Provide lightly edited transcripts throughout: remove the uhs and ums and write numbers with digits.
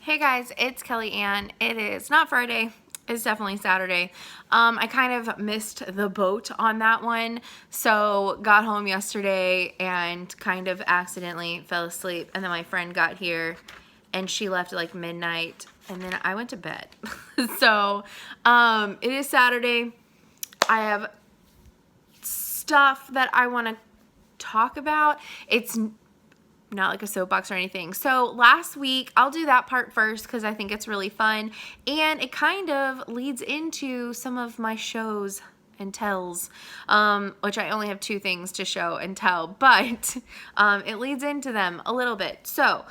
Hey guys, it's Kelly Ann. It is not Friday. It's definitely Saturday. I kind of missed the boat on that one, so got home yesterday and kind of accidentally fell asleep, and then my friend got here and she left at like midnight, and then I went to bed. So it is Saturday. I have stuff that I want to talk about. It's not like a soapbox or anything. So last week, I'll do that part first because I think it's really fun, and it kind of leads into some of my shows and tells, which I only have 2 things to show and tell, but it leads into them a little bit. So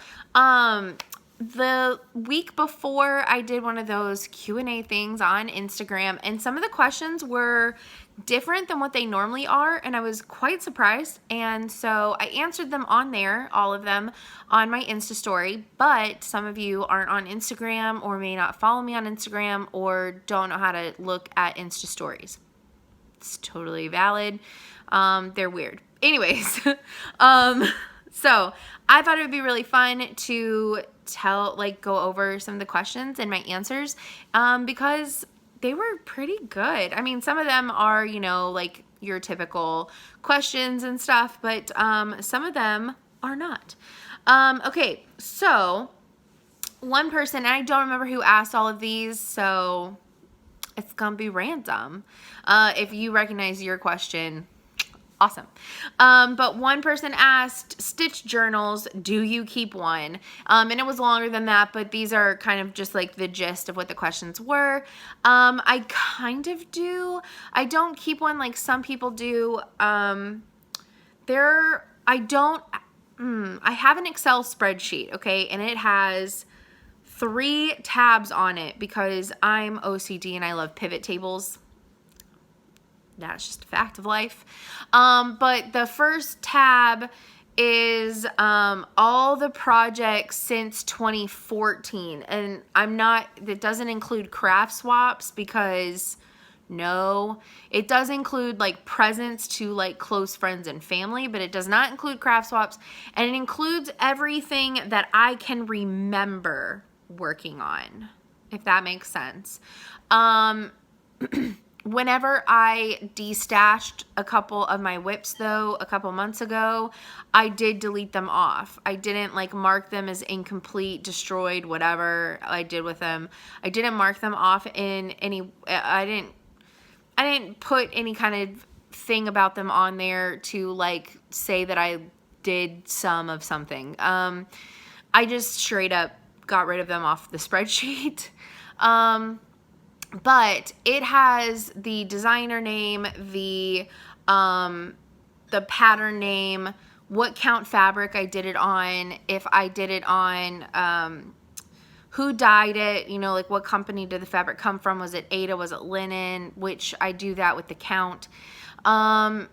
the week before, I did one of those Q&A things on Instagram, and some of the questions were different than what they normally are, and I was quite surprised. And so I answered them on there, all of them, on my Insta story. But some of you aren't on Instagram, or may not follow me on Instagram, or don't know how to look at Insta stories. It's totally valid. They're weird. Anyways, so I thought it would be really fun to go over some of the questions and my answers, because they were pretty good. I mean, some of them are, like your typical questions and stuff, but some of them are not. Okay, so one person, and I don't remember who asked all of these, so it's gonna be random. If you recognize your question, awesome. But one person asked, Stitch journals, do you keep one? And it was longer than that, but these are kind of just like the gist of what the questions were. I kind of do. I don't keep one like some people do. I have an Excel spreadsheet, okay, and it has 3 tabs on it because I'm OCD and I love pivot tables. That's just a fact of life. But the first tab is all the projects since 2014. And it doesn't include craft swaps because no, it does include like presents to like close friends and family, but it does not include craft swaps. And it includes everything that I can remember working on, if that makes sense. Whenever I destashed a couple of my whips, though, a couple months ago, I did delete them off. I didn't like mark them as incomplete, destroyed, whatever I did with them. I didn't mark them off in any, I didn't put any kind of thing about them on there to like say that I did some of something. I just straight up got rid of them off the spreadsheet. But it has the designer name, the pattern name, what count fabric I did it on, if I did it on, who dyed it, like what company did the fabric come from, was it Aida, was it linen, which I do that with the count. I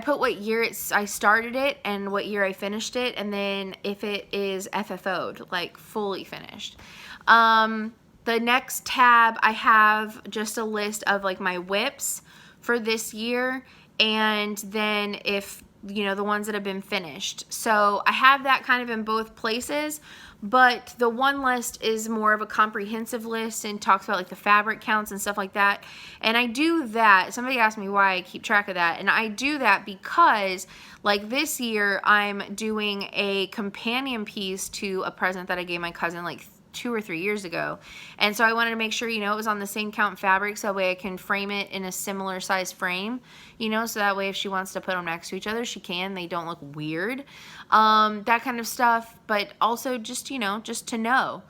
put what year I started it and what year I finished it, and then if it is FFO'd, like fully finished. The next tab, I have just a list of like my whips for this year, and then if, the ones that have been finished. So I have that kind of in both places, but the one list is more of a comprehensive list and talks about like the fabric counts and stuff like that. And I do that. Somebody asked me why I keep track of that. And I do that because like this year I'm doing a companion piece to a present that I gave my cousin like 2 or 3 years ago. And so I wanted to make sure, it was on the same count fabric, so that way I can frame it in a similar size frame, so that way if she wants to put them next to each other, she can. They don't look weird. That kind of stuff, but also just, just to know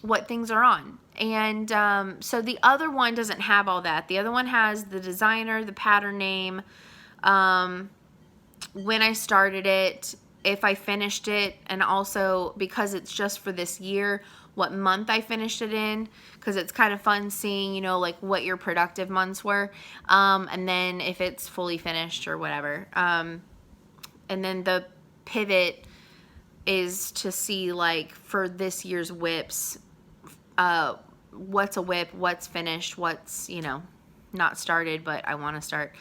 what things are on. And so the other one doesn't have all that. The other one has the designer, the pattern name, when I started it, if I finished it, and also because it's just for this year, what month I finished it in, because it's kind of fun seeing, like what your productive months were, and then if it's fully finished or whatever. And then the pivot is to see like for this year's whips, what's a whip, what's finished, what's, not started, but I want to start.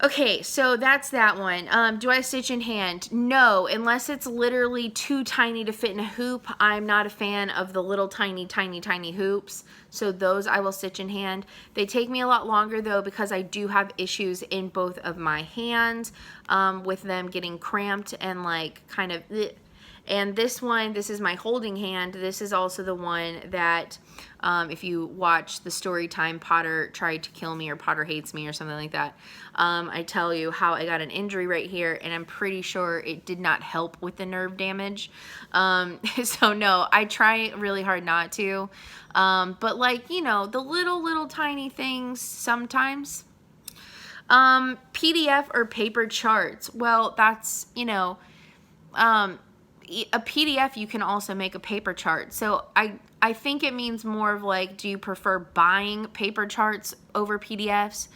Okay, so that's that one. Do I stitch in hand? No, unless it's literally too tiny to fit in a hoop. I'm not a fan of the little tiny hoops. So those I will stitch in hand. They take me a lot longer though because I do have issues in both of my hands with them getting cramped and like kind of bleh. And this one, this is my holding hand. This is also the one that if you watch the story time, Potter tried to kill me or Potter hates me or something like that. I tell you how I got an injury right here, and I'm pretty sure it did not help with the nerve damage. So no, I try really hard not to. But like, you know, the little tiny things sometimes. PDF or paper charts. Well, that's, you know, a PDF, you can also make a paper chart. So I think it means more of like, do you prefer buying paper charts over PDFs?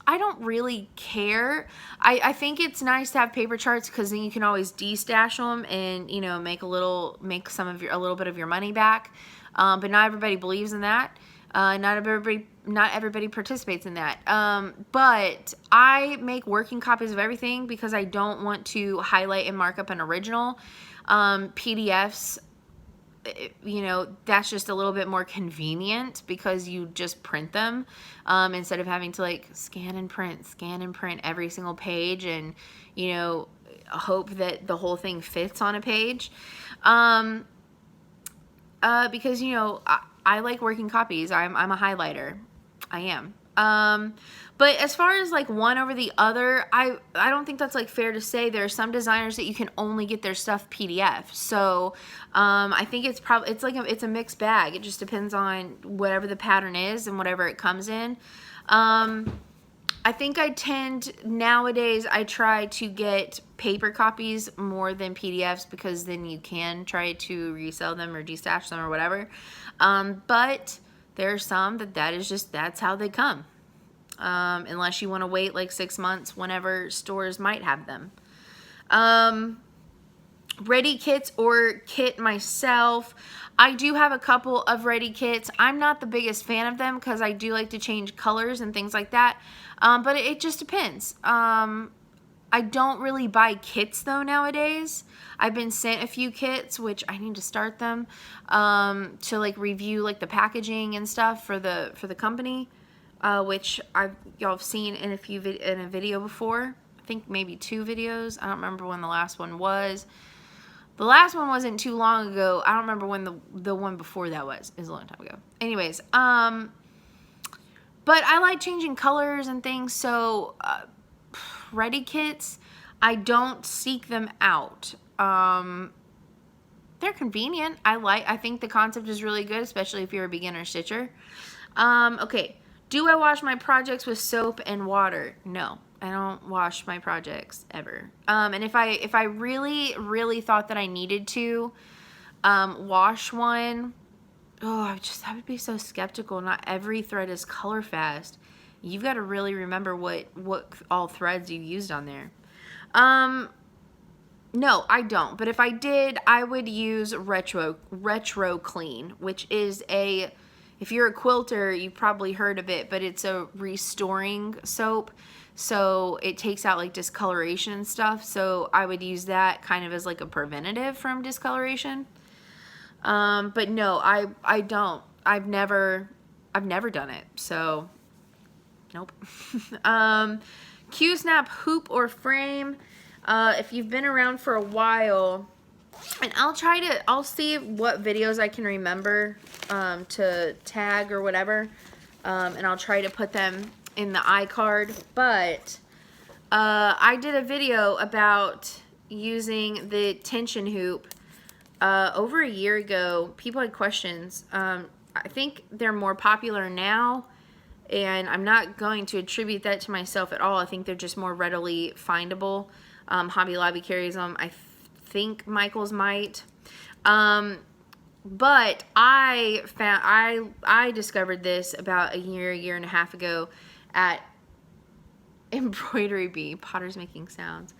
I don't really care. I think it's nice to have paper charts because then you can always de-stash them and, you know, make a little bit of your money back. But not everybody believes in that. Not everybody participates in that. But I make working copies of everything because I don't want to highlight and mark up an original. PDFs, you know, that's just a little bit more convenient because you just print them instead of having to like scan and print every single page and, you know, hope that the whole thing fits on a page. Because, you know, I like working copies. I'm a highlighter. I am. But as far as like one over the other, I don't think that's like fair to say. There are some designers that you can only get their stuff PDF. So I think it's probably it's a mixed bag. It just depends on whatever the pattern is and whatever it comes in. I think nowadays I try to get paper copies more than PDFs because then you can try to resell them or de-stash them or whatever. But there are some that's how they come. Unless you want to wait like 6 months whenever stores might have them. Ready kits or kit myself. I do have a couple of ready kits. I'm not the biggest fan of them because I do like to change colors and things like that. But it just depends. I don't really buy kits though nowadays. I've been sent a few kits, which I need to start them to like review like the packaging and stuff for the company, which y'all have seen in a video before. I think maybe 2 videos. I don't remember when the last one was. The last one wasn't too long ago. I don't remember when the one before that was. It was a long time ago. Anyways, but I like changing colors and things, so ready kits, I don't seek them out. They're convenient. I think the concept is really good, especially if you're a beginner stitcher. Okay, do I wash my projects with soap and water? No. I don't wash my projects ever. And if I really thought that I needed to wash one, I would be so skeptical. Not every thread is color fast. You've got to really remember what all threads you used on there. No, I don't. But if I did, I would use Retro Clean, which is if you're a quilter, you've probably heard of it, but it's a restoring soap. So it takes out like discoloration and stuff. So I would use that kind of as like a preventative from discoloration. But no, I don't. I've never done it. So nope. Q-snap hoop or frame. If you've been around for a while, and I'll see what videos I can remember to tag or whatever, and I'll try to put them in the iCard. But I did a video about using the tension hoop over a year ago. People had questions. I think they're more popular now, and I'm not going to attribute that to myself at all. I think they're just more readily findable. Hobby Lobby carries them. I think Michael's might. But I discovered this about a year and a half ago at Embroidery Bee. Potter's making sounds.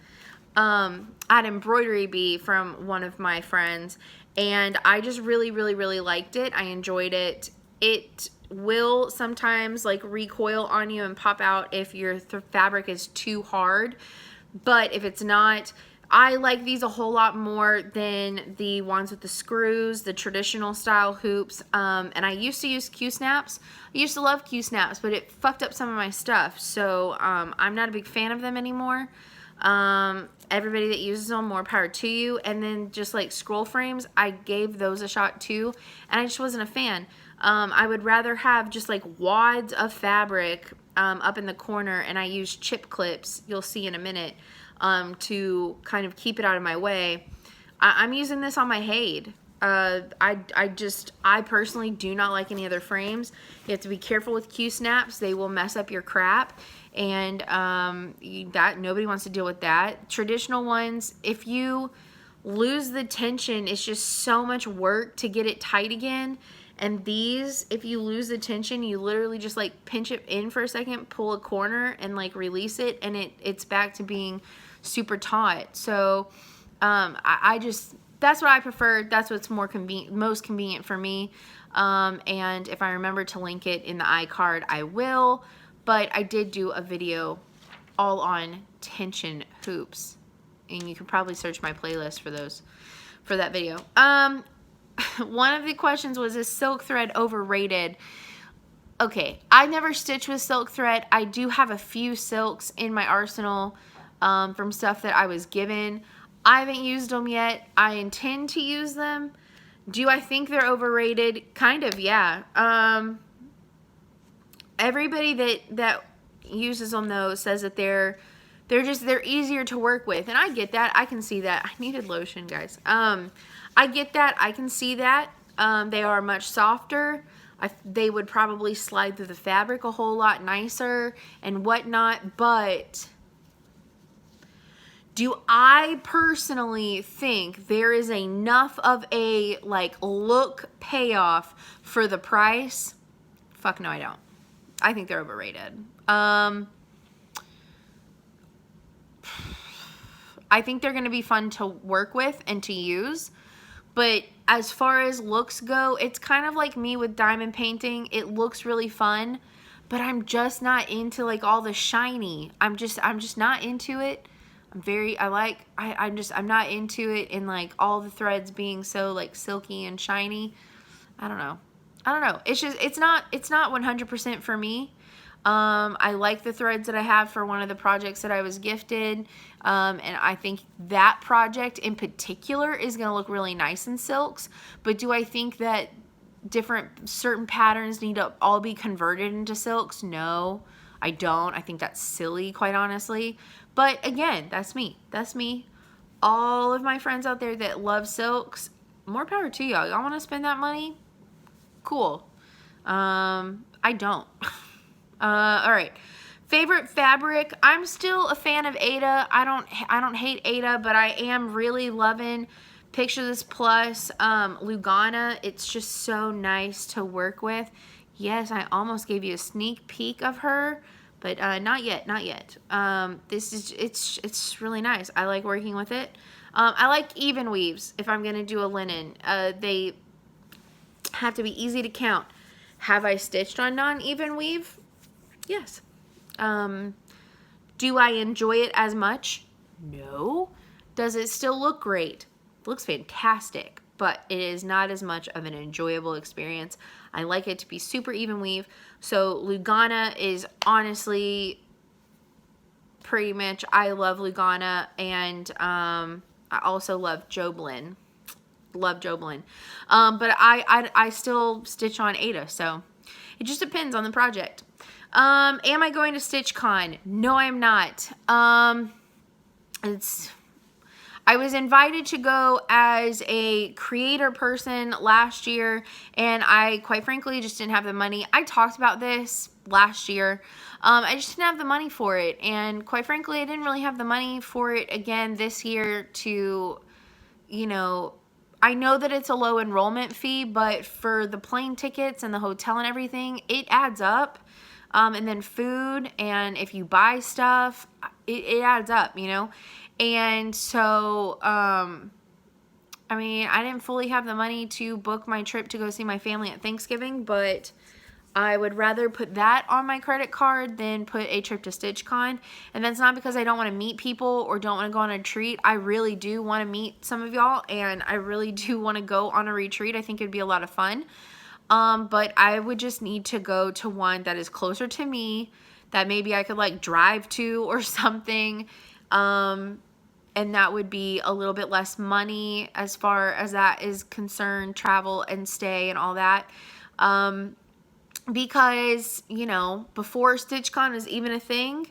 At Embroidery Bee from one of my friends, and I just really liked it. I enjoyed it. It will sometimes like recoil on you and pop out if your fabric is too hard, but if it's not, I like these a whole lot more than the ones with the screws, the traditional style hoops. And I used to use Q-snaps. I used to love Q-snaps, but it fucked up some of my stuff, so I'm not a big fan of them anymore. Everybody that uses them, more power to you. And then just like scroll frames, I gave those a shot too, and I just wasn't a fan. I would rather have just like wads of fabric up in the corner, and I use chip clips, you'll see in a minute, to kind of keep it out of my way. I'm using this on my Haid. I personally do not like any other frames. You have to be careful with Q-snaps. They will mess up your crap, and that nobody wants to deal with that. Traditional ones, if you lose the tension, it's just so much work to get it tight again. And these, if you lose the tension, you literally just like pinch it in for a second, pull a corner, and like release it, and it's back to being super taut. So I just, that's what I prefer. That's what's more convenient, most convenient for me. And if I remember to link it in the iCard, I will. But I did do a video all on tension hoops, and you can probably search my playlist for that video. One of the questions was, is silk thread overrated? Okay, I never stitch with silk thread. I do have a few silks in my arsenal from stuff that I was given. I haven't used them yet. I intend to use them. Do I think they're overrated? Kind of, yeah. Everybody that uses them though says that they're easier to work with, and I get that. I can see that. I needed lotion, guys. I get that. I can see that. They are much softer. They would probably slide through the fabric a whole lot nicer and whatnot, but do I personally think there is enough of a like look payoff for the price? Fuck no, I don't. I think they're overrated. I think they're going to be fun to work with and to use. But as far as looks go, it's kind of like me with diamond painting. It looks really fun, but I'm just not into like all the shiny. I'm just not into it. I'm not into it in like all the threads being so like silky and shiny. I don't know. It's just, it's not 100% for me. I like the threads that I have for one of the projects that I was gifted. And I think that project in particular is going to look really nice in silks. But do I think that certain patterns need to all be converted into silks? No, I don't. I think that's silly, quite honestly. But again, that's me. That's me. All of my friends out there that love silks, more power to y'all. Y'all want to spend that money? Cool. I don't. All right. Favorite fabric? I'm still a fan of Aida. I don't hate Aida, but I am really loving Picture This Plus Lugana. It's just so nice to work with. Yes, I almost gave you a sneak peek of her, but not yet, not yet. It's really nice. I like working with it. I like even weaves if I'm gonna do a linen. They have to be easy to count. Have I stitched on non-even weave? Yes. Do I enjoy it as much? No. Does it still look great? It looks fantastic, but it is not as much of an enjoyable experience. I like it to be super even weave. So Lugana is honestly pretty much, I love Lugana, and I also love Joblin. Love Joblin. But I still stitch on Aida, so it just depends on the project. Am I going to StitchCon? No, I'm not. I was invited to go as a creator person last year, and I quite frankly just didn't have the money. I talked about this last year. I just didn't have the money for it, and quite frankly, I didn't really have the money for it again this year to, you know, I know that it's a low enrollment fee, but for the plane tickets and the hotel and everything, it adds up. And then food, and if you buy stuff, it adds up, you know? And so, I mean, I didn't fully have the money to book my trip to go see my family at Thanksgiving, but I would rather put that on my credit card than put a trip to StitchCon. And that's not because I don't want to meet people or don't want to go on a retreat. I really do want to meet some of y'all, and I really do want to go on a retreat. I think it'd be a lot of fun. But I would just need to go to one that is closer to me, that maybe I could like drive to or something. And that would be a little bit less money as far as that is concerned, travel and stay and all that. Because, you know, before StitchCon is even a thing,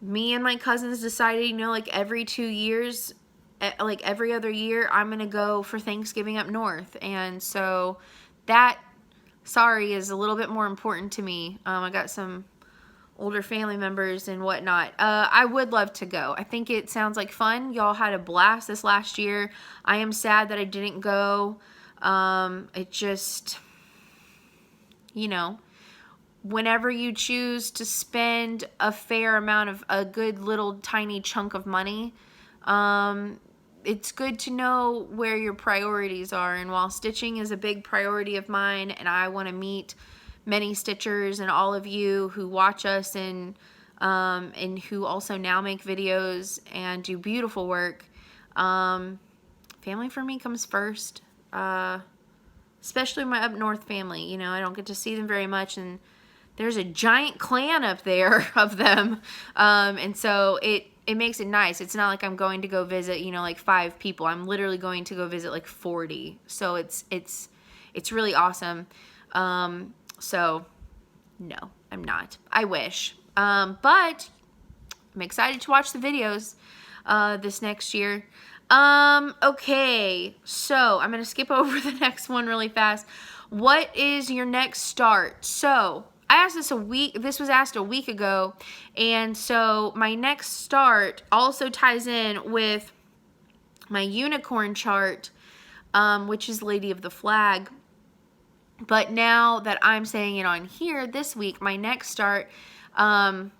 me and my cousins decided, you know, like every 2 years, like every other year, I'm going to go for Thanksgiving up north. And so that, sorry, is a little bit more important to me. I got some older family members and whatnot. I would love to go. I think it sounds like fun. Y'all had a blast this last year. I am sad that I didn't go. It just, you know, whenever you choose to spend a fair amount of a good little tiny chunk of money, it's good to know where your priorities are. And while stitching is a big priority of mine, and I want to meet many stitchers and all of you who watch us and who also now make videos and do beautiful work, family for me comes first. Especially my up north family. You know, I don't get to see them very much, and there's a giant clan up there of them. And so it makes it nice. It's not like I'm going to go visit, you know, like 5 people. I'm literally going to go visit like 40. So it's really awesome. So no, I'm not. I wish. But I'm excited to watch the videos this next year. Okay, so I'm going to skip over the next one really fast. What is your next start? So I asked this was asked a week ago, and so my next start also ties in with my unicorn chart, which is Lady of the Flag. But now that I'm saying it on here this week, my next start, either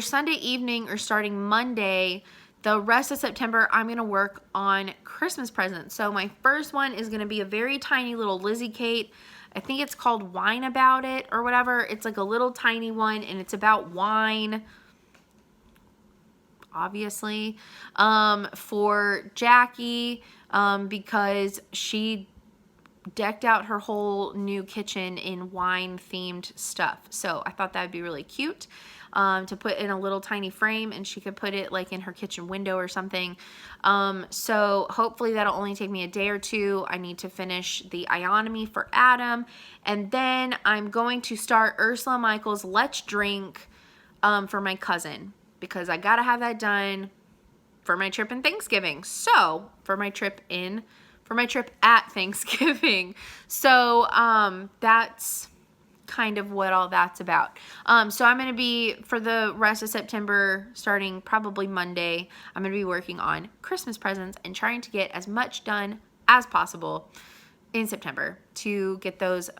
Sunday evening or starting Monday, the rest of September, I'm going to work on Christmas presents. So my first one is going to be a very tiny little Lizzie Kate. I think it's called Wine About It or whatever. It's like a little tiny one, and it's about wine, obviously, for Jackie, because she decked out her whole new kitchen in wine-themed stuff. So I thought that would be really cute to put in a little tiny frame, and she could put it like in her kitchen window or something. So hopefully that'll only take me a day or two. I need to finish the ionomy for Adam, and then I'm going to start Ursula Michaels' Let's Drink for my cousin, because I gotta have that done for my trip in Thanksgiving. So for my trip at Thanksgiving. So that's kind of what all that's about. So I'm going to be, for the rest of September, starting probably Monday, I'm going to be working on Christmas presents and trying to get as much done as possible in September to get those,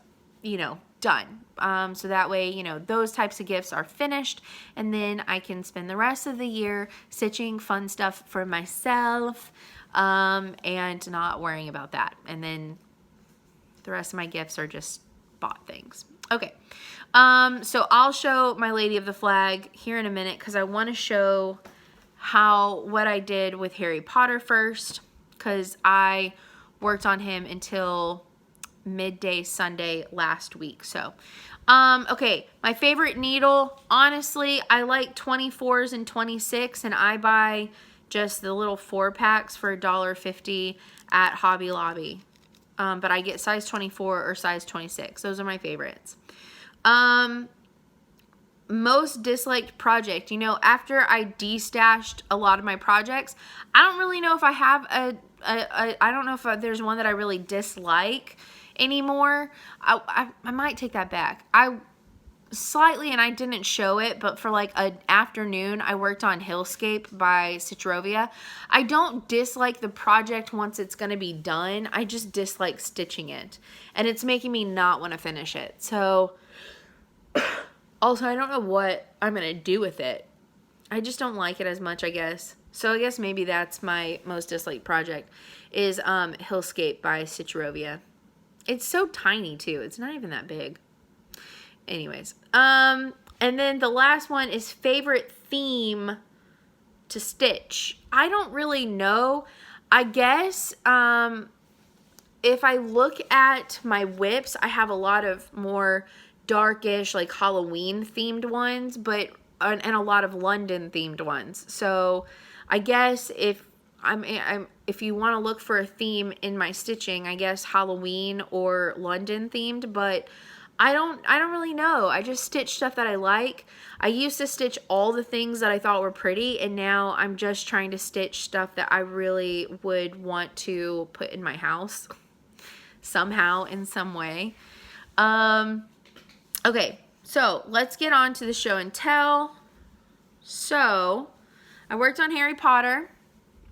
you know, done. So that way, you know, those types of gifts are finished, and then I can spend the rest of the year stitching fun stuff for myself, and not worrying about that. And then the rest of my gifts are just bought things. Okay. So I'll show my Lady of the Flag here in a minute, because I want to show what I did with Harry Potter first, because I worked on him until midday Sunday last week. So, okay, my favorite needle, honestly, I like 24s and 26, and I buy just the little 4-packs for $1.50 at Hobby Lobby. But I get size 24 or size 26. Those are my favorites. Most disliked project. You know, after I destashed a lot of my projects, I don't really know if I have I don't know if there's one that I really dislike anymore. I might take that back. Slightly, and I didn't show it, but for like an afternoon, I worked on Hillscape by Citrovia. I don't dislike the project once it's going to be done. I just dislike stitching it, and it's making me not want to finish it. So, also, I don't know what I'm going to do with it. I just don't like it as much, I guess. So I guess maybe that's my most disliked project is Hillscape by s3e27. It's so tiny too. It's not even that big. Anyways, and then the last one is favorite theme to stitch. I don't really know. I guess if I look at my whips, I have a lot of more darkish, like Halloween themed ones, but and a lot of London themed ones. So I guess if if you want to look for a theme in my stitching, I guess Halloween or London themed, but I don't really know. I just stitch stuff that I like. I used to stitch all the things that I thought were pretty, and now I'm just trying to stitch stuff that I really would want to put in my house somehow, in some way. Okay, so let's get on to the show and tell. So I worked on Harry Potter,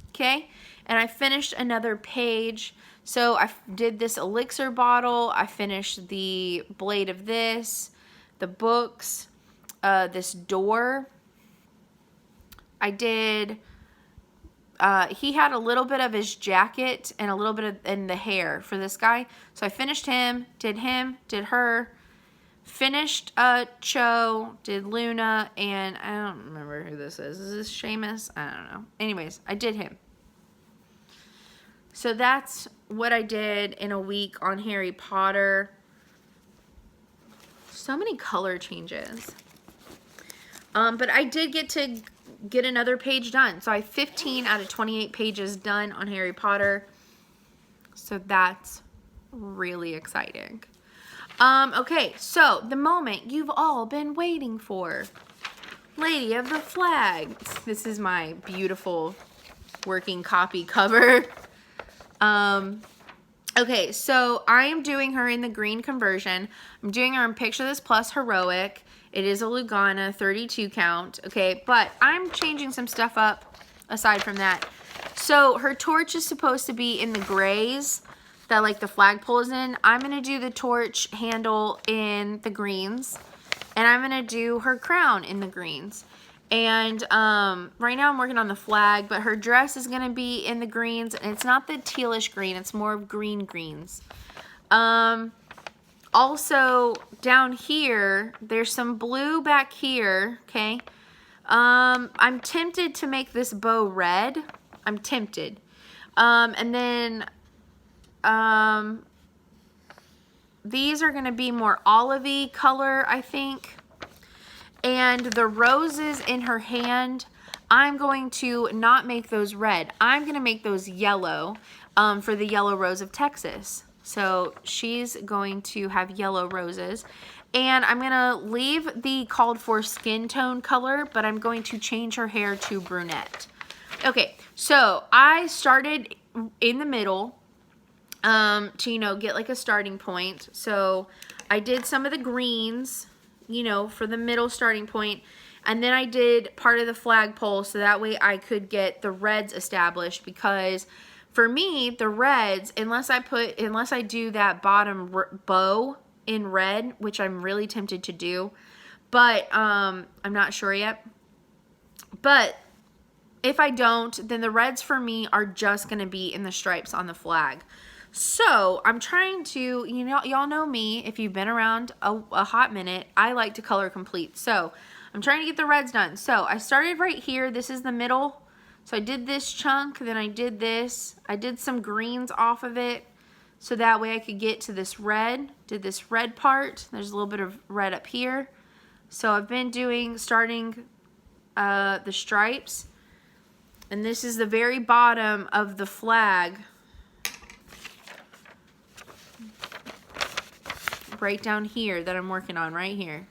okay, and I finished another page. So I did this elixir bottle, I finished the blade of this, the books, this door. I did, he had a little bit of his jacket and a little bit of in the hair for this guy. So I finished him, did her, finished Cho, did Luna, and I don't remember who this is. Is this Seamus? I don't know. Anyways, I did him. So that's what I did in a week on Harry Potter. So many color changes. But I did get another page done. So I have 15 out of 28 pages done on Harry Potter. So that's really exciting. Okay, so the moment you've all been waiting for. Lady of the Flags. This is my beautiful working copy cover. Okay, so I am doing her in the green conversion. I'm doing her in Picture This Plus Heroic. It is a Lugana 32 count, okay, but I'm changing some stuff up aside from that. So her torch is supposed to be in the grays that like the flagpole is in. I'm going to do the torch handle in the greens, and I'm going to do her crown in the greens. And right now I'm working on the flag, but her dress is going to be in the greens, and it's not the tealish green, it's more of greens. Also down here, there's some blue back here, okay? I'm tempted to make this bow red. I'm tempted. And then these are going to be more olivey color, I think. And the roses in her hand, I'm going to not make those red. I'm going to make those yellow for the Yellow Rose of Texas. So she's going to have yellow roses. And I'm going to leave the called for skin tone color, but I'm going to change her hair to brunette. Okay, so I started in the middle to, you know, get like a starting point. So I did some of the greens, you know, for the middle starting point, and then I did part of the flagpole so that way I could get the reds established, because for me the reds, unless I do that bottom bow in red, which I'm really tempted to do, but I'm not sure yet, but if I don't, then the reds for me are just going to be in the stripes on the flag. So I'm trying to, you know, y'all know me, if you've been around a hot minute, I like to color complete. So I'm trying to get the reds done. So I started right here. This is the middle. So I did this chunk, then I did this. I did some greens off of it so that way I could get to this red. Did this red part. There's a little bit of red up here. So I've been starting the stripes. And this is the very bottom of the flag. Right down here that I'm working on right here.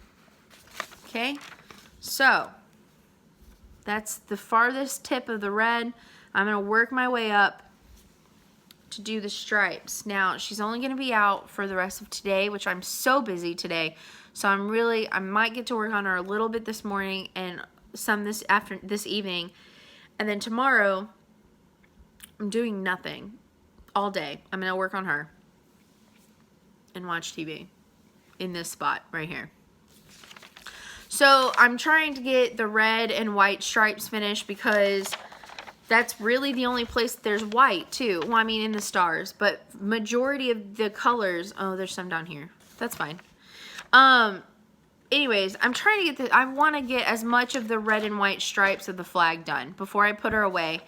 Okay, so that's the farthest tip of the red. I'm going to work my way up to do the stripes. Now she's only going to be out for the rest of today, which I'm so busy today, so I might get to work on her a little bit this morning and some this evening, and then tomorrow I'm doing nothing all day. I'm going to work on her and watch TV in this spot right here. So I'm trying to get the red and white stripes finished because that's really the only place that there's white too. Well, I mean in the stars, but majority of the colors, oh, there's some down here. That's fine. Anyways, I'm trying to get I want to get as much of the red and white stripes of the flag done before I put her away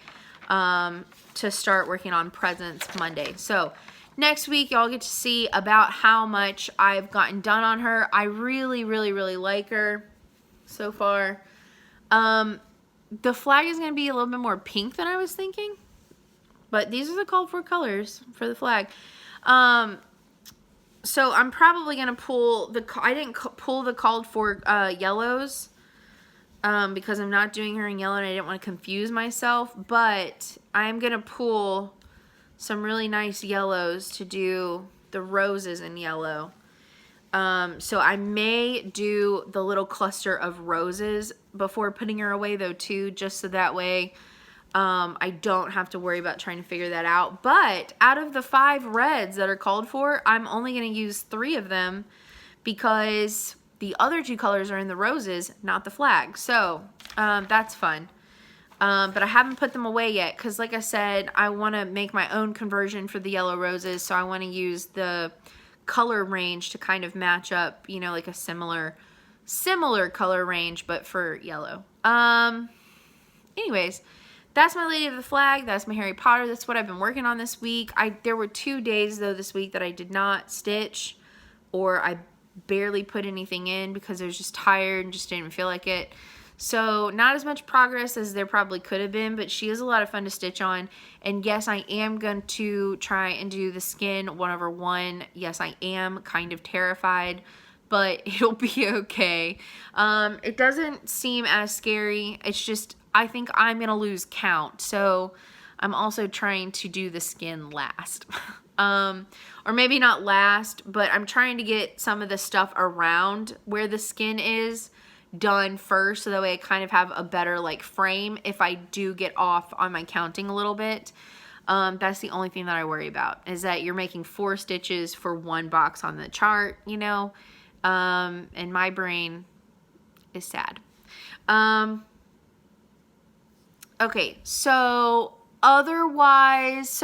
to start working on presents Monday. So next week, y'all get to see about how much I've gotten done on her. I really, really, really like her so far. The flag is going to be a little bit more pink than I was thinking, but these are the called for colors for the flag. So I'm probably going to pull I didn't pull the called for yellows because I'm not doing her in yellow and I didn't want to confuse myself, but I'm going to pull some really nice yellows to do the roses in yellow. So I may do the little cluster of roses before putting her away though too, just so that way I don't have to worry about trying to figure that out. But out of the 5 reds that are called for, I'm only going to use 3 of them because the other 2 colors are in the roses, not the flag. So that's fun. But I haven't put them away yet because like I said, I want to make my own conversion for the yellow roses. So I want to use the color range to kind of match up, you know, like a similar color range, but for yellow. Anyways, that's my Lady of the Flag. That's my Harry Potter. That's what I've been working on this week. There were 2 days though this week that I did not stitch, or I barely put anything in because I was just tired and just didn't feel like it. So not as much progress as there probably could have been, but she is a lot of fun to stitch on. And yes, I am going to try and do the skin 1/1. Yes, I am kind of terrified, but it'll be okay. It doesn't seem as scary. It's just, I think I'm going to lose count. So I'm also trying to do the skin last. Or maybe not last, but I'm trying to get some of the stuff around where the skin is done first, so that way I kind of have a better like frame if I do get off on my counting a little bit. That's the only thing that I worry about, is that you're making 4 stitches for 1 box on the chart, you know, and my brain is sad. Okay, so otherwise,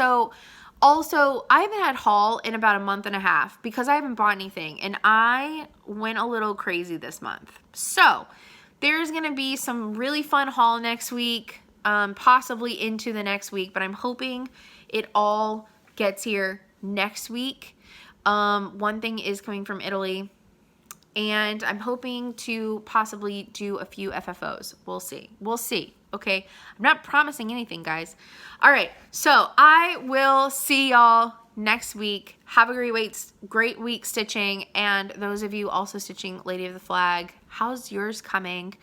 also, I haven't had haul in about a month and a half because I haven't bought anything, and I went a little crazy this month. So there's going to be some really fun haul next week, possibly into the next week, but I'm hoping it all gets here next week. One thing is coming from Italy, and I'm hoping to possibly do a few FFOs. We'll see. We'll see. Okay, I'm not promising anything, guys. All right, so I will see y'all next week. Have a great week stitching, and those of you also stitching Lady of the Flag, how's yours coming?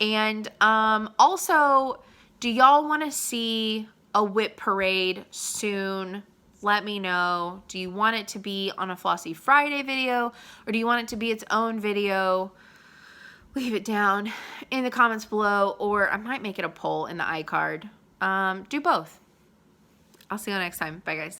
And also, do y'all want to see a whip parade soon? Let me know. Do you want it to be on a Flossy Friday video, or do you want it to be its own video? Leave it down in the comments below, or I might make it a poll in the iCard. Do both. I'll see you next time. Bye, guys.